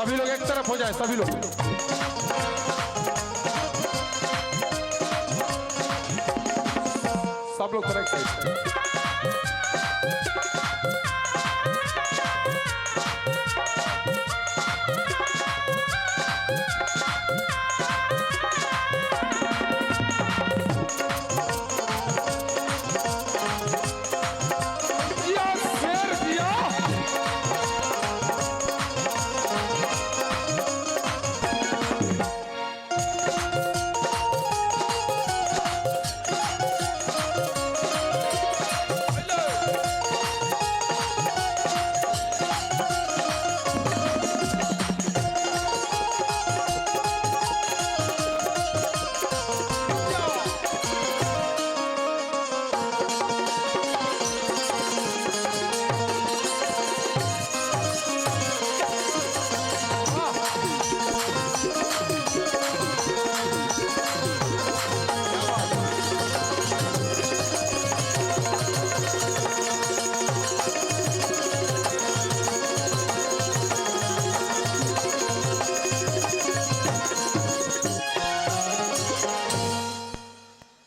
सभी लोग एक तरफ हो जाए, सभी लोग। सब लोग करेक्ट साइड।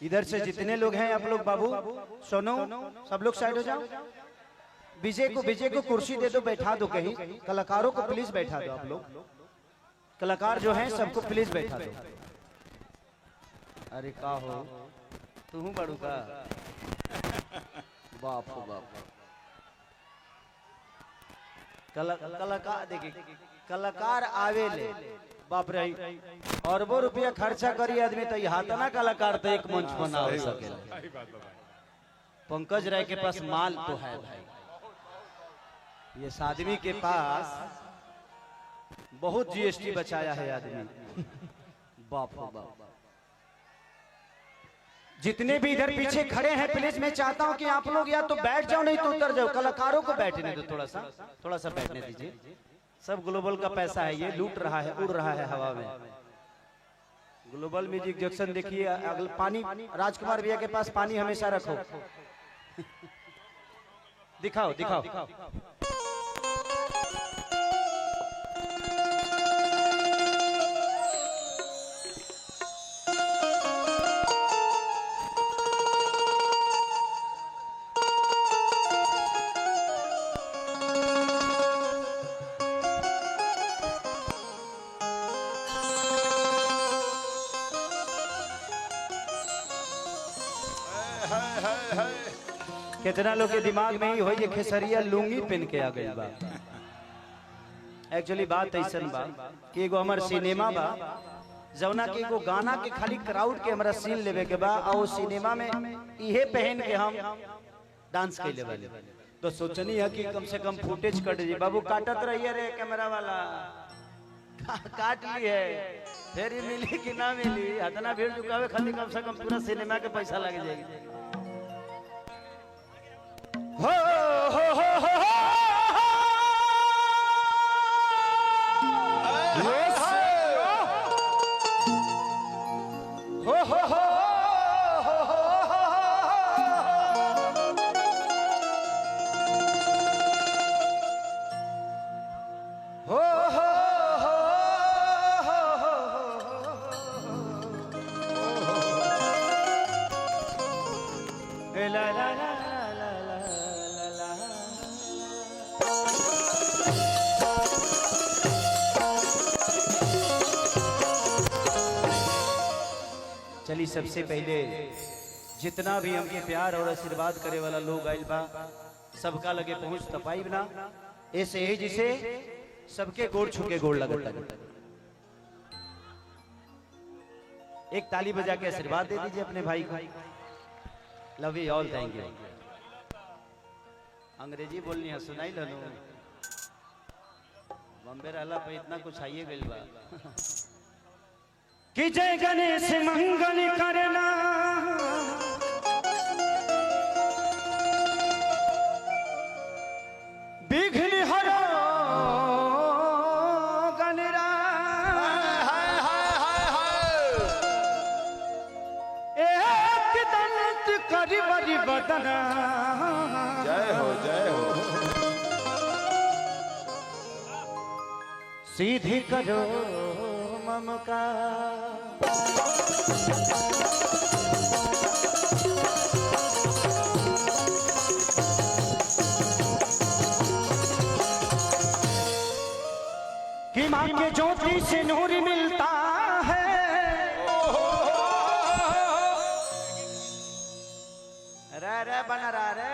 इधर से जितने लोग हैं आप लोग बाबू सोनो सब लोग साइड हो जाओ। विजय को कुर्सी दे दो, बैठा दो कहीं। कलाकारों को प्लीज बैठा दो। आप लोग कलाकार जो हैं सबको प्लीज बैठा दो। अरे का हो तू बड़ू का बाप हो बाप। कलाकार देखिए, कलाकार आवे ले बाप रे अरबों रुपया खर्चा करी आदमी तो यहाँ ना कलाकार तो एक मंच बना सके। पंकज राय के पास माल तो है भाई, ये आदमी के पास बहुत जीएसटी बचाया है आदमी। बाप हो बाप। जितने भी इधर पीछे खड़े हैं प्लीज मैं चाहता हूं कि आप लोग या तो बैठ जाओ नहीं तो उतर जाओ। कलाकारों को बैठने दो, थोड़ा सा बैठने दीजिए। सब ग्लोबल का पैसा है, ये लूट रहा है, उड़ रहा है हवा में। ग्लोबल म्यूजिक जंक्शन देखिए। अगले पानी राजकुमार भैया के पास पानी हमेशा रखो। दिखाओ दिखाओ। कितना लोग के दिमाग में ही हो ये खेसरिया लुंगी पहन के आ गई बा। एक्चुअली बात ऐसन बा कि एगो हमार सिनेमा बा जौना के एगो गाना के खाली क्राउड के हमरा सीन लेवे के बा और सिनेमा में इहे पहन के हम डांस कैले वाले। तो सोचनी है कि कम से कम फुटेज कट जी। बाबू काटत रहिए रे कैमरा वाला, काट ली है फिर मिली कि ना मिली। इतना भीड़ चुकावे खाली कम से कम पूरा सिनेमा के पैसा लग जाएगी। हो हो हो हो चलिए सबसे पहले जितना भी हमके प्यार और आशीर्वाद करे वाला लोग आइल बा सबका लगे पहुंच तपाई ना ऐसे ही जिसे सबके गोड़ छुके गोड़ लगता है। एक ताली बजा के आशीर्वाद दे दीजिए अपने भाई को। Love you all, thank you. अंग्रेजी बोलनी है सुनाई लो। बॉम्बे रहला पे इतना कुछ आइए गइल बा कि जय गणेश मंगल करना विघ्न हरो गणरा एक दंत करि बरि बदना। जय हो जय हो। सीधी करो ममकार। कि माँ के ज्योति से नूर मिलता है, रे रे बना रहा रे।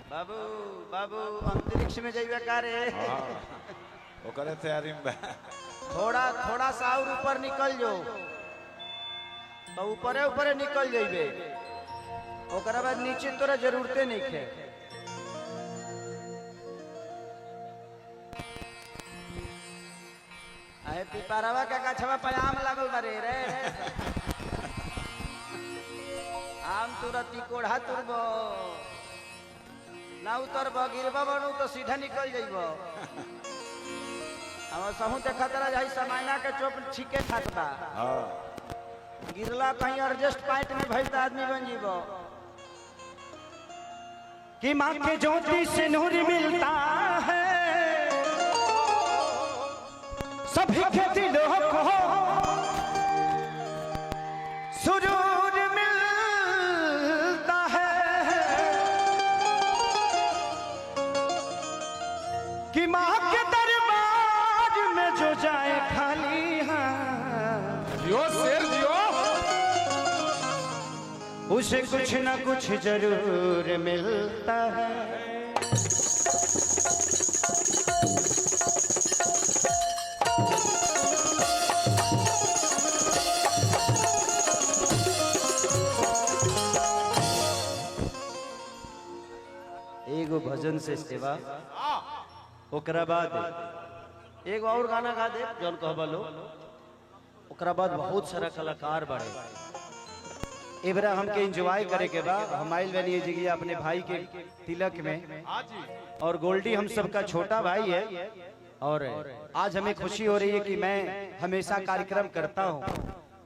बाबू बाबू अंतरिक्ष में जाइए का रे। वो करे तैयारी में थोड़ा थोड़ा सा और ऊपर निकल जो, तो ऊपरे ऊपरे निकल जाइए, ओकरा बाद नीचे तोरा जरूरते नहीं खे। अरे पिपरवा का गछवा पयाम लागल बा रे रे। आम तुरती कोढ़ा तुरबो ना उतरब, गिरब बनू तो सीधा निकल जाइब। हम सहू देखा तरह जाई समायना के चोप छीके खात बा, गिरला कहीं एडजस्ट पॉइंट में भइल त आदमी बन जीव। कि माँ के ज्योति से नूर मिलता है, सभी के दिलों को सुरूर मिलता है। कि माँ के दरबार में जो जाए खाली हाथ, जियो शेर जियो, उसे कुछ न कुछ जरूर मिलता है। एगो भजन से सेवा, ओकरा बाद एगो और गाना गा दे जौन कहबा लो, ओकरा बाद बहुत सारा कलाकार बड़े। एबरा हमके एंजॉय करे के बा। हम आइल बनी जगह अपने भाई के तिलक में, और गोल्डी हम सबका छोटा भाई है, और आज हमें खुशी हो रही है कि मैं हमेशा कार्यक्रम करता हूँ।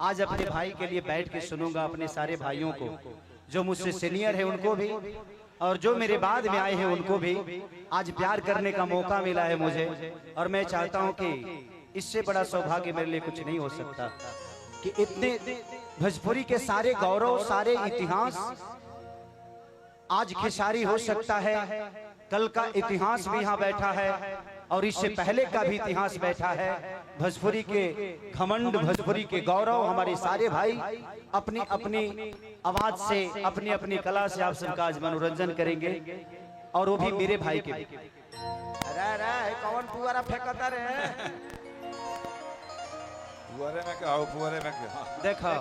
आज अपने भाई के लिए बैठ के सुनूंगा, अपने सारे भाइयों को जो मुझसे सीनियर है उनको भी, और जो मेरे बाद में आए हैं उनको भी आज प्यार करने का मौका मिला है मुझे। और मैं चाहता हूं कि इससे बड़ा सौभाग्य मेरे लिए कुछ नहीं हो सकता कि इतने भोजपुरी के सारे गौरव, सारे इतिहास आज खेसारी हो सकता है। कल का इतिहास भी यहाँ बैठा है, और इससे पहले का भी इतिहास बैठा है। भोजपुरी के घमंड, भोजपुरी के गौरव, हमारे सारे भाई अपनी अपनी आवाज से, अपनी अपनी कला से आप सबका आज मनोरंजन करेंगे, और वो भी मेरे भाई के। अरे अरे कौन पुआरा फेंकता रे? पुअरे में क्या हो, पुअरे में क्या? देखो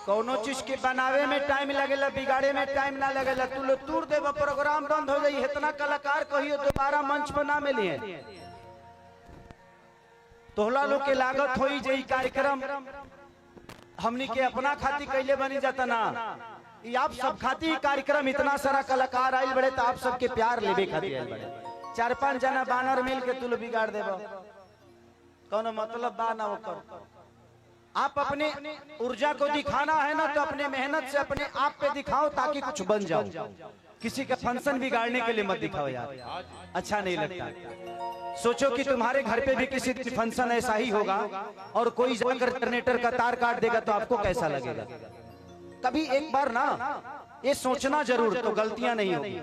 कोनो चीज के बनावे में टाइम लगेला, बिगाड़े में टाइम ना लगेला। तू लो तूर देव, प्रोग्राम बंद हो जाई। इतना कलाकार कहियो दोबारा मंच पर ना मिलिए, तोहला लोग के लागत होई जे कार्यक्रम हमनी के अपना खाती कैले बनी जाता ना, ये आप सब खाती कार्यक्रम। इतना सारा कलाकार आइल बड़े तो आप सबके प्यार लेबे खाती आइल बड़े। 4-5 जना बानर मिल के तू बिगाड़ देबो, कोनो मतलब बा ना ओकर। आप अपने ऊर्जा को दिखाना है ना, तो अपने मेहनत से अपने आप पे दिखाओ ताकि कुछ बन जाओ। किसी का फंक्शन बिगाड़ने के लिए मत दिखाओ यार, अच्छा नहीं लगता। सोचो कि तुम्हारे घर पे भी किसी फंक्शन ऐसा ही होगा और कोई जाकर जनरेटर का तार काट देगा तो आपको कैसा लगेगा? कभी एक बार ना ये सोचना जरूर, तो गलतियां नहीं होगी।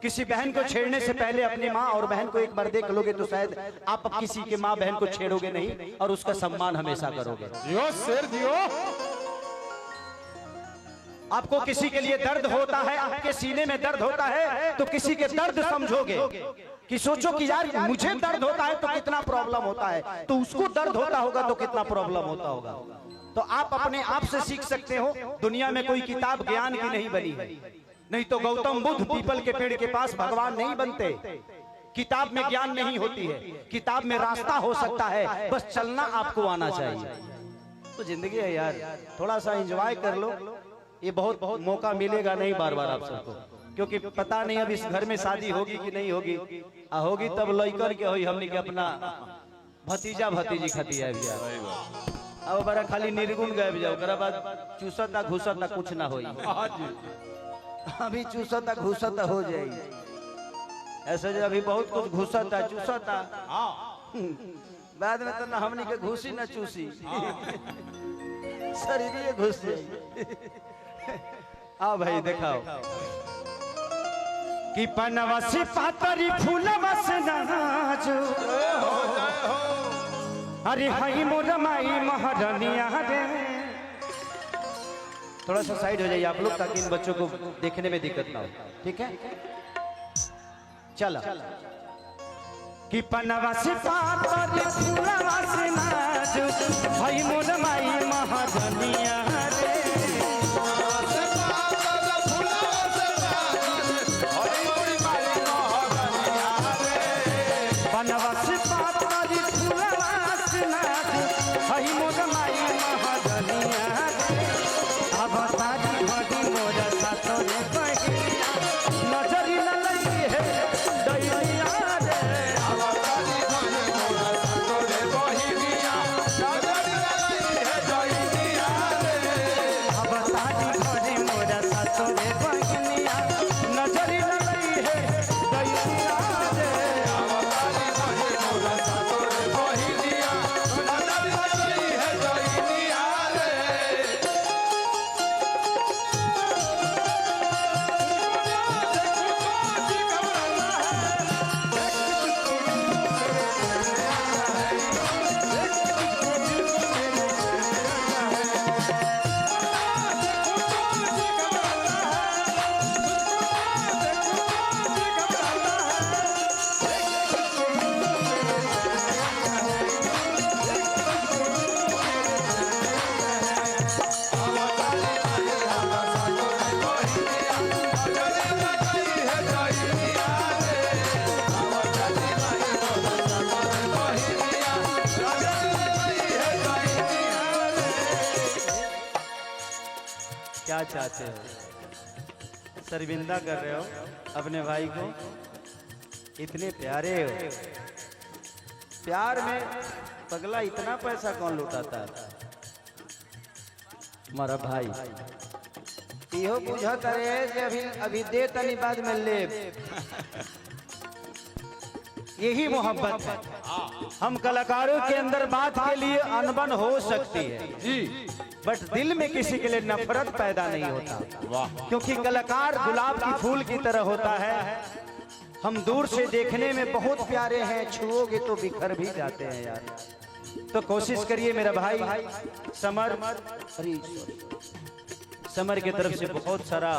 किसी बहन को छेड़ने से पहले अपनी माँ और बहन को एक बार देख लोगे तो शायद आप किसी के माँ बहन को छेड़ोगे नहीं, और उसका सम्मान हमेशा करोगे। जियो शेर जियो। आपको किसी के लिए दर्द होता है, आपके सीने में दर्द होता है, तो किसी के दर्द समझोगे कि सोचो कि यार मुझे दर्द होता है तो कितना प्रॉब्लम होता है, तो उसको दर्द होता होगा तो कितना प्रॉब्लम होता होगा। तो आप अपने आप से सीख सकते हो। दुनिया में कोई किताब ज्ञान की नहीं बनी है, नहीं तो गौतम बुद्ध पीपल के पेड़ के पास भगवान नहीं बनते। किताब में ज्ञान नहीं होती है, किताब में रास्ता हो सकता है, बस चलना आपको आना चाहिए। तो जिंदगी है यार, थोड़ा सा एंजॉय कर लो। ये बहुत मौका मिलेगा नहीं बार बार आप सबको, क्योंकि पता नहीं अब इस घर में शादी होगी कि नहीं होगी। होगी तब लइकर के होई, हमने के अपना भतीजा भतीजी खतिया अब बड़ा खाली निर्गुण गए जाओ, ओकरा बाद चूसता घुसता कुछ ना होई। अभी चूसता घुसता हो जाएगी। ऐसे जो अभी बहुत कुछ घुसता चूसता हाँ बाद में तो ना हमनी के घुसी ना चूसी शरीर घुस आ भाई दिखाओ कि पनवा से पातरी फूलवा से नाजो अरे हाई मोर माई महारानिया रे। थोड़ा सा साइड हो जाइए आप लोग ताकि इन बच्चों को देखने में दिक्कत ना हो, ठीक है? चला कि पनवा से पातरी फूलवा से नाजो हाई मोर माई महारानिया रे। पनवा से पातरी फूलवा से नाजो हाई मोर माई महारानिया रे। अब तारी घड़ी मोर सातरे बहिया नजरी न लगी है दैया रे। अब तारी घड़ी मोर सातरे बहिया नजरी न लगी है दैया रे। अब तारी घड़ी मोर सातरे बहिया नजरी न लगी है दैया रे। अब तारी घड़ी मोर सातरे बहिया नजरी न लगी है दैया रे। क्या चाहते हो? शर्मिंदा कर रहे हो अपने भाई को? इतने प्यारे हो। प्यार में पगला इतना पैसा कौन लुटाता है? हमारा भाई इहो बुझा करे कि अभी दे तनी बाद में ले। यही मोहब्बत है। हम कलाकारों के अंदर बात के लिए अनबन हो सकती है जी, बट दिल में किसी के लिए नफरत पैदा नहीं होता। वाह क्योंकि कलाकार गुलाब की फूल की तरह होता है। हम दूर से देखने में बहुत प्यारे हैं, छुओगे तो बिखर भी जाते हैं यार। तो कोशिश करिए मेरा भाई समर की तरफ से बहुत सारा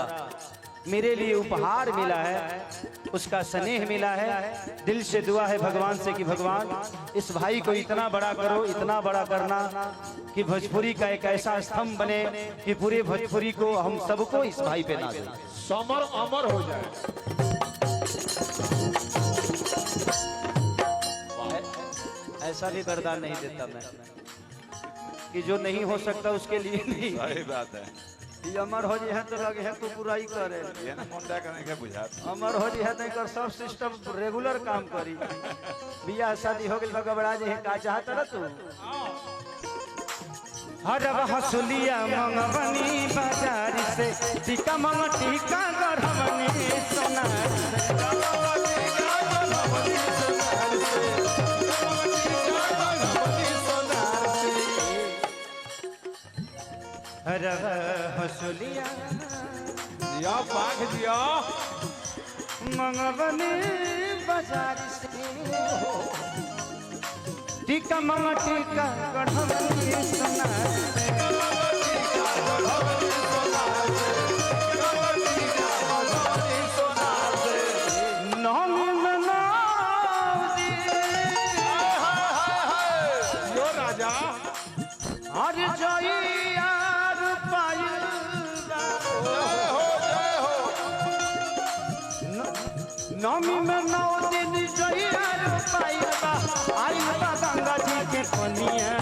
मेरे लिए उपहार मिला है, उसका स्नेह मिला है। दिल से दुआ है भगवान से कि भगवान इस भाई को इतना बड़ा करो, इतना बड़ा करना कि भोजपुरी का एक ऐसा स्तंभ बने कि पूरे भोजपुरी को हम सबको इस भाई पे ना दें। समर अमर हो जाए। ऐसा भी वरदान नहीं देता मैं कि जो नहीं हो सकता उसके लिए नहीं। सही बात है। ये अमर हो जी है तो लगे है तो बुराई करे, ये ना मुंडा करने के बुझा। अमर हो जी है तो कर सब सिस्टम रेगुलर काम करी। बियाह शादी हो गई घबरा जे का चाहता ना तू। हर हसुलिया मंगवनी बाजार से टीका मंग टीका गढ़वनी सोना हर हसुलिया दिया पाख दिया मंगवनी बाजार से टीका मंग टीका गढ़वनी सोना यो राजा हर जइयार पायल नमी में 9 दिन जइयार पायल आई बा गंगा जी के पनिया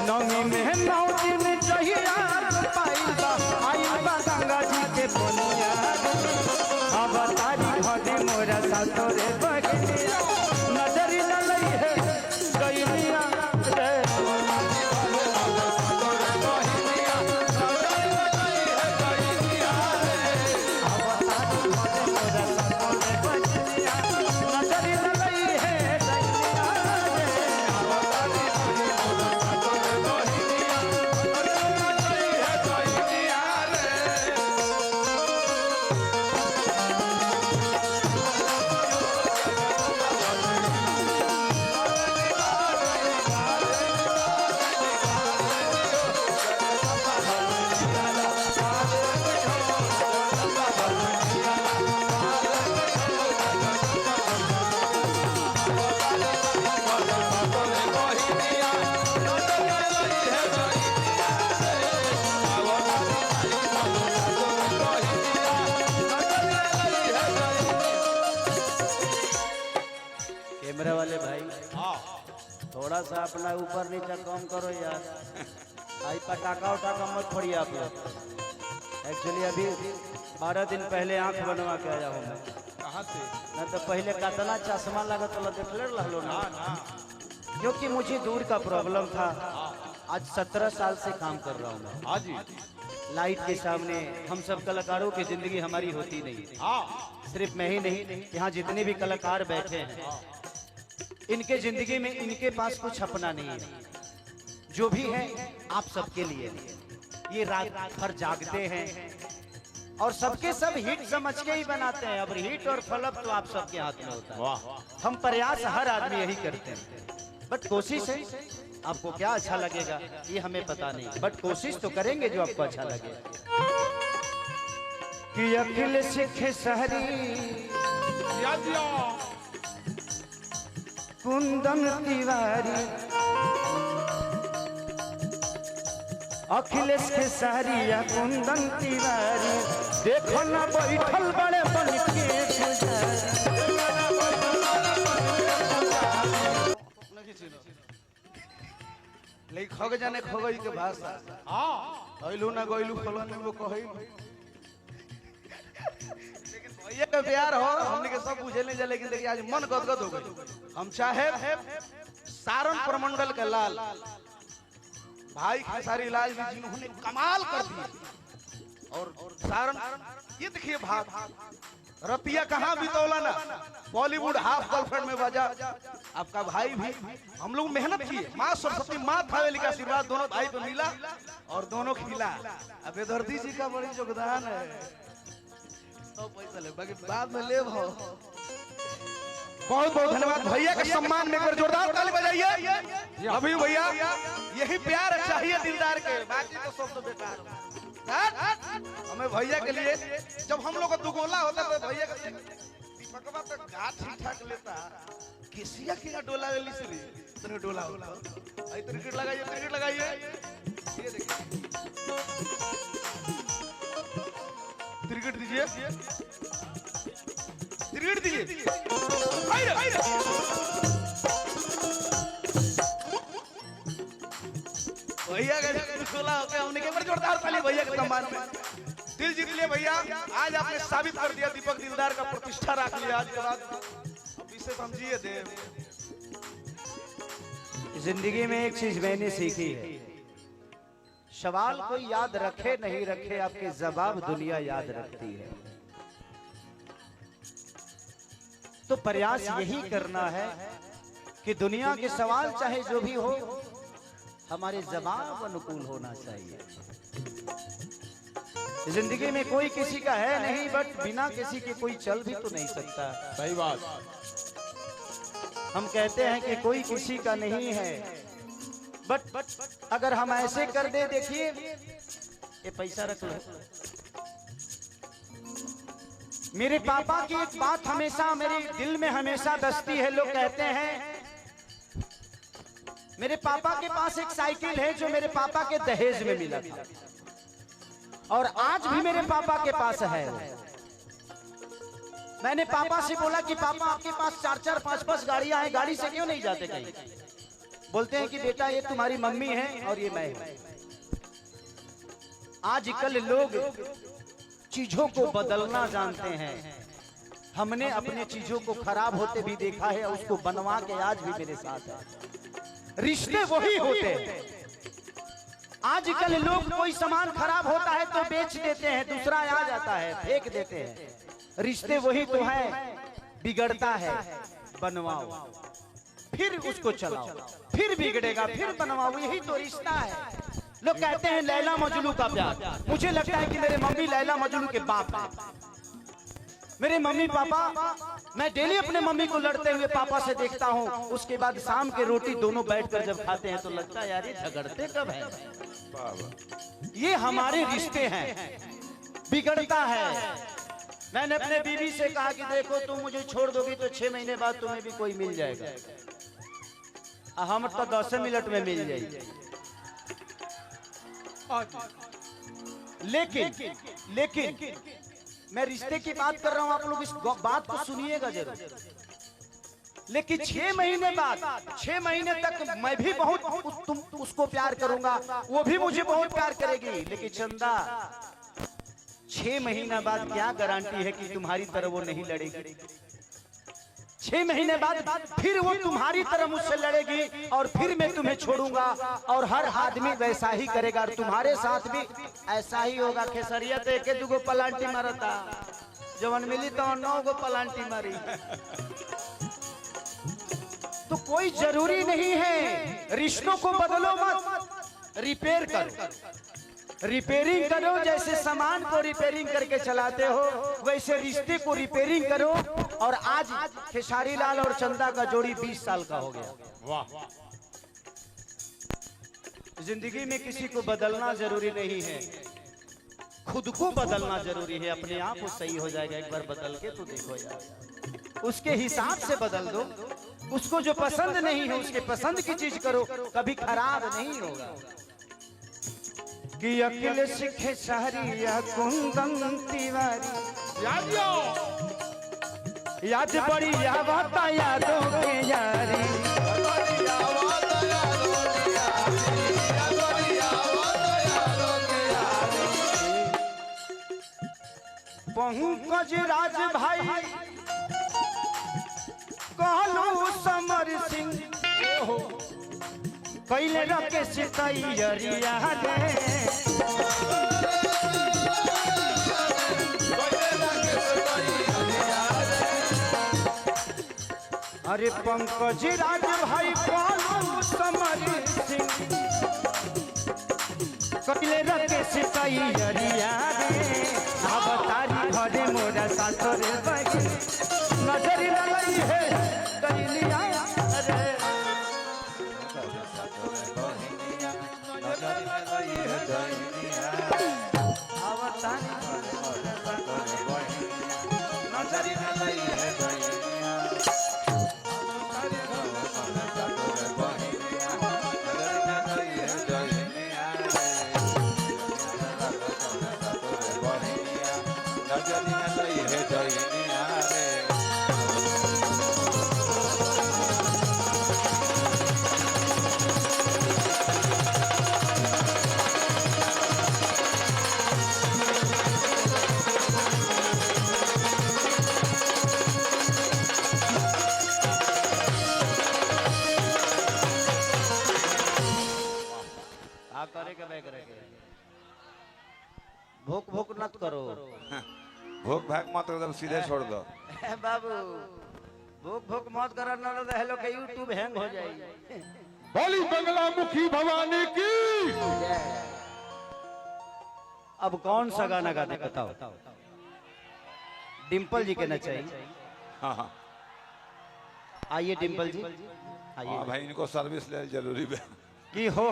नमी में 9 दिन जइयार पायल आई बा गंगा जी के पनिया अब तारी घड़ी मोरा सातोरे बहिनिया नजरी न लई है गइनिया रे। कैमरा वाले भाई हाँ थोड़ा सा अपना ऊपर नीचे कम करो यार। आई पटाखा उटाखा मत फोड़िए आप लोग। एक्चुअली अभी 12 दिन पहले आंख बनवा के आया हूँ मैं। कहाँ से? न तो पहले कतना चश्मा लगत वाला देख ले रहलो ना, ना क्योंकि मुझे दूर का प्रॉब्लम था। आज 17 साल से काम कर रहा हूँ मैं। हाँ जी लाइट के सामने हम सब कलाकारों की जिंदगी हमारी होती नहीं। हाँ सिर्फ मैं ही नहीं, यहाँ जितने भी कलाकार बैठे हैं इनके जिंदगी में इनके पास कुछ अपना नहीं है। जो भी है आप सबके लिए। ये रात भर जागते हैं और सबके सब हिट समझ के ही बनाते हैं। अब हिट और फ्लॉप तो आप सबके हाथ में होता है। वाह हम प्रयास हर आदमी यही करते हैं, बट कोशिश है। आपको क्या अच्छा लगेगा ये हमें पता नहीं, बट कोशिश तो करेंगे जो आपको अच्छा लगे। कि अखिल सिख सहरी या दिया कुंदन तिवारी, अखिलेश के सहरिया कुंदन तिवारी, देखो ना बैठल बड़े बन के लेकिन खग जाने खगई के भाषा। हाँ गइलू ना गइलू फलन में वो कहई। लेकिन भैया का प्यार हो हमने के सब बुझे नहीं जा। लेकिन देखिए आज मन गदगद हो गई। हम चाहे सारण प्रमंडल के लाल भाई खेसारी लाल जी जिन्होंने कमाल कर दिए। और सारण ये देखिए भाग रतिया कहाँ बितौला ना, बॉलीवुड हाफ गर्लफ्रेंड में बजा। आपका भाई भी हम लोग मेहनत किए। माँ सरस्वती माँ थावेली का आशीर्वाद दोनों भाई को मिला और दोनों खिला। अब बेदर्दी जी का बड़ी योगदान है। तो पैसा ले बाकी बाद में ले भाव। बहुत बहुत धन्यवाद भैया के सम्मान में एक बार जोरदार ताली बजाइए। अभी भैया यही प्यार चाहिए दिलदार के, बाकी तो सब तो बेकार। हमें भैया के लिए जब हम लोग का दुगोला होता तो भैया का दीपकवा तो घाट ठीक ठाक लेता। किसिया के डोला वाली से इतने डोला होता। आई क्रिकेट लगाइए क्रिकेट लगाइए। ये देखिए क्रिकेट दीजिए क्रिकेट दीजिए। भैया का दुगोला हो गया। हमने के बार जोरदार ताली भैया के सम्मान में। दिल जीत लिए भैया। आज आपने साबित कर दिया दीपक दिलदार का प्रतिष्ठा रख लिया। आज के बाद अब इसे समझिए देव। जिंदगी में एक चीज मैंने सीखी है, सवाल कोई याद रखे नहीं रखे, आपके जवाब दुनिया याद रखती है। तो प्रयास यही करना है कि दुनिया के सवाल चाहे जो भी हो हमारे जवाब अनुकूल होना चाहिए। जिंदगी में कोई किसी का है नहीं, बट बिना किसी के कोई चल भी तो नहीं सकता। सही बात। हम कहते हैं कि कोई किसी का नहीं है, बट अगर हम ऐसे कर दे, देखिए ये पैसा रख लो। मेरे पापा की एक बात हमेशा मेरे दिल में हमेशा बसती है। लोग कहते हैं मेरे पापा के पास एक साइकिल है जो मेरे पापा के दहेज में मिला था, और आज भी मेरे पापा के पास है। मैंने पापा से बोला कि पापा आपके पास 4-4, 5-5 गाड़ियां हैं, गाड़ी से क्यों नहीं जाते कहीं? बोलते हैं कि बेटा ये तुम्हारी मम्मी है और ये मैं हूं। आजकल लोग चीजों को बदलना जानते हैं। हमने अपने चीजों को खराब होते भी देखा है और उसको बनवा के आज भी मेरे साथ है। रिश्ते वही होते हैं। आजकल लोग कोई सामान खराब होता है तो बेच देते हैं, दूसरा आ जाता है फेंक देते हैं। रिश्ते वही तो है, बिगड़ता है बनवाओ, फिर उसको चलाओ, फिर बिगड़ेगा, फिर बनवाओ, यही तो रिश्ता है। लोग कहते हैं लैला मजनू का प्यार। मुझे लगता है कि मेरे मम्मी लैला मजनू के बाप है। मेरे मम्मी पापा, मैं डेली अपने मम्मी को लड़ते हुए पापा से देखता हूँ। उसके बाद शाम के रोटी दोनों बैठकर जब खाते हैं तो लगता है यार ये झगड़ते कब हैं? ये हमारे रिश्ते हैं, बिगड़ता है। मैंने अपने बीवी से कहा कि देखो तुम मुझे छोड़ दोगी तो 6 महीने बाद तुम्हें भी कोई मिल जाएगा। हम तो 10 मिनट में मिल जाएगी। लेकिन मैं रिश्ते की बात कर रहा हूं, आप लोग इस बात को सुनिएगा जरूर। लेकिन 6 महीने बाद 6 महीने तक मैं भी बहुत तुम उसको प्यार करूंगा, वो भी मुझे बहुत प्यार करेगी। लेकिन चंदा 6 महीना बाद क्या गारंटी है कि तुम्हारी तरह वो नहीं लड़ेगी? 6 महीने बाद फिर वो तुम्हारी तरह मुझसे लड़ेगी और फिर मैं तुम्हें छोड़ूंगा। और हर आदमी वैसा ही करेगा और तुम्हारे साथ भी ऐसा ही होगा। खेसरिया तो एक दुगो पलांटी मारता, जवन मिली तो 9 गो पलांटी मारी। तो कोई जरूरी नहीं है, रिश्तों को बदलो मत, रिपेयर करो, रिपेयरिंग करो। जैसे सामान को रिपेयरिंग करके चलाते हो वैसे रिश्ते को रिपेयरिंग करो। और आज खेसारी लाल और चंदा का जोड़ी 20 साल का हो गया। वाह। जिंदगी में किसी को बदलना जरूरी नहीं है, खुद को बदलना जरूरी है। अपने आप वो सही हो जाएगा, एक बार बदल के तो देखो यार, उसके हिसाब से बदल दो। उसको जो पसंद नहीं है उसके पसंद की चीज करो, कभी खराब नहीं होगा। कि अकेले सीखे शहरिया कुंदन तिवारी, याद बड़ी आवता यादों के यारी। पंकज राज भाई कहलू समर सिंह कैले रखे सितैयरिया रे। अरे पंकज राज भाई कहलू समर सिंह कैले रखे सितैयरिया रे। अब तारी घरे मोरा साथ रे बही, नजर लगी है कइलिया रे। भूख भूख मत करो, भूख भाग मत एकदम सीधे छोड़ दो बाबू। भूख भूख मत करो, न तो हेलो के यूट्यूब हैंग हो जाएगी। बोली बंगला मुखी भवानी की। अब कौन सा गाना गाते बताओ? डिम्पल जी के नचाई। हाँ हाँ आइए डिम्पल जी आइए। हाँ भाई, इनको सर्विस ले जरूरी है कि हो